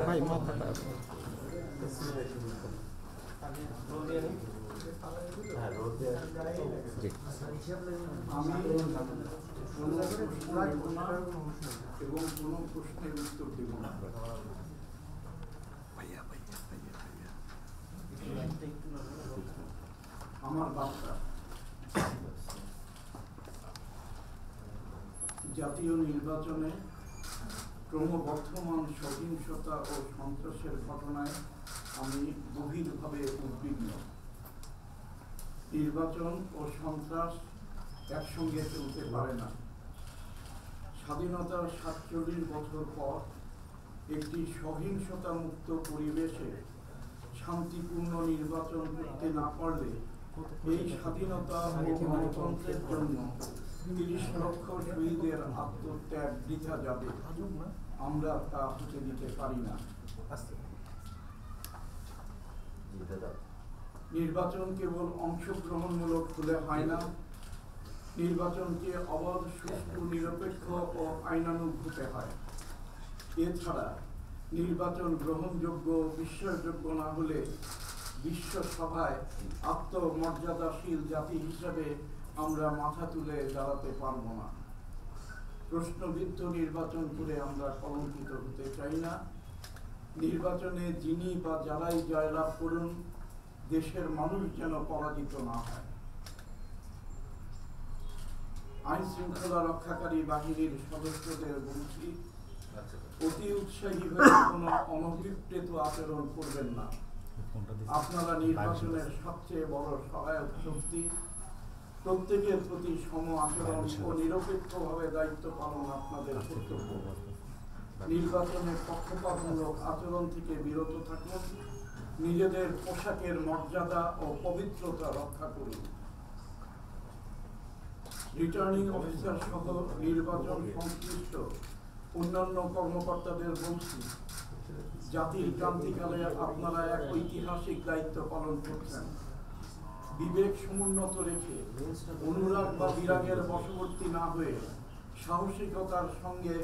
ভাই মাথাটা এবং কোনো প্রশ্নের উত্তর দেব না। আমার বার্তা, জাতীয় নির্বাচনে ক্রমবর্ধমান সহিংসতা ও সন্ত্রাসের ঘটনায় আমি গভীরভাবে উদ্বিগ্ন। নির্বাচন ও সন্ত্রাস একসঙ্গে চলতে পারে না। স্বাধীনতার ৪৭ বছর পর একটি সহিংসতা মুক্ত পরিবেশে শান্তিপূর্ণ নির্বাচন করতে না পারলে এই স্বাধীনতা ও গণতন্ত্রের জন্য ৩০ লক্ষ শহীদের আত্মত্যাগ বৃথা যাবে। আমরা তা হতে দিতে পারি না। নির্বাচন কেবল অংশগ্রহণমূলক হলে হয় না, নির্বাচনকে অবাধ, সুষ্ঠু, নিরপেক্ষ ও আইনানুগ হতে হয়। এছাড়া নির্বাচন গ্রহণযোগ্য, বিশ্বাসযোগ্য না হলে বিশ্ব সভায় আত্মমর্যাদাশীল জাতি হিসেবে আমরা মাথা তুলে দাঁড়াতে পারব না। প্রশ্নবিদ্ধ নির্বাচন করে আমরা কলঙ্কিত হতে চাই না। নির্বাচনে যিনি বা যারাই জয়লাভ করুন, দেশের মানুষ যেন পরাজিত না হয়। আইন শৃঙ্খলা রক্ষাকারী বাহিনীর সদস্যদের বলছি, অতি উৎসাহী হয়ে কোনো অনভিপ্রেত আচরণ করবেন না। আপনারা নির্বাচনের সবচেয়ে বড় সহায়ক শক্তি। প্রত্যেকের প্রতি সম আচরণ ও নিরপেক্ষভাবে দায়িত্ব পালন আপনাদের কর্তব্য। নির্বাচনে পক্ষপাতমূলক আচরণ থেকে বিরত থাকুন। নিজেদের পোশাকের মর্যাদা ও পবিত্রতা রক্ষা করুন। রিটার্নিং অফিসার সহ নির্বাচন সংশ্লিষ্ট অন্যান্য কর্মকর্তাদের বলছি, জাতির ক্রান্তিকালে আপনারা এক ঐতিহাসিক দায়িত্ব পালন করছেন। বিবেক সমুন্নত রেখে অনুরাগ বা বিরাগের বশবর্তী না হয়ে সাহসিকতার সঙ্গে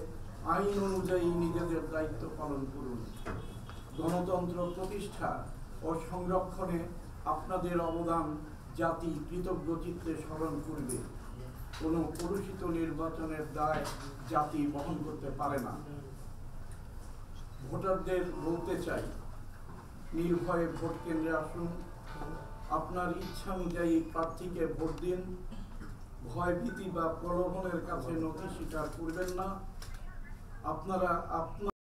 আইন অনুযায়ী নিজেদের দায়িত্ব পালন করুন। গণতন্ত্র প্রতিষ্ঠা ও সংরক্ষণে আপনাদের অবদান জাতি কৃতজ্ঞ চিত্তে স্মরণ করবে। কোনো কলুষিত নির্বাচনের দায় জাতি বহন করতে পারে না। ভোটারদের বলতে চাই, নির্ভয়ে ভোট কেন্দ্রে আসুন। আপনার ইচ্ছা অনুযায়ী প্রার্থীকে ভোট দিন। ভয়, ভীতি বা প্রলোভনের কাছে নথি স্বীকার করবেন না। আপনারা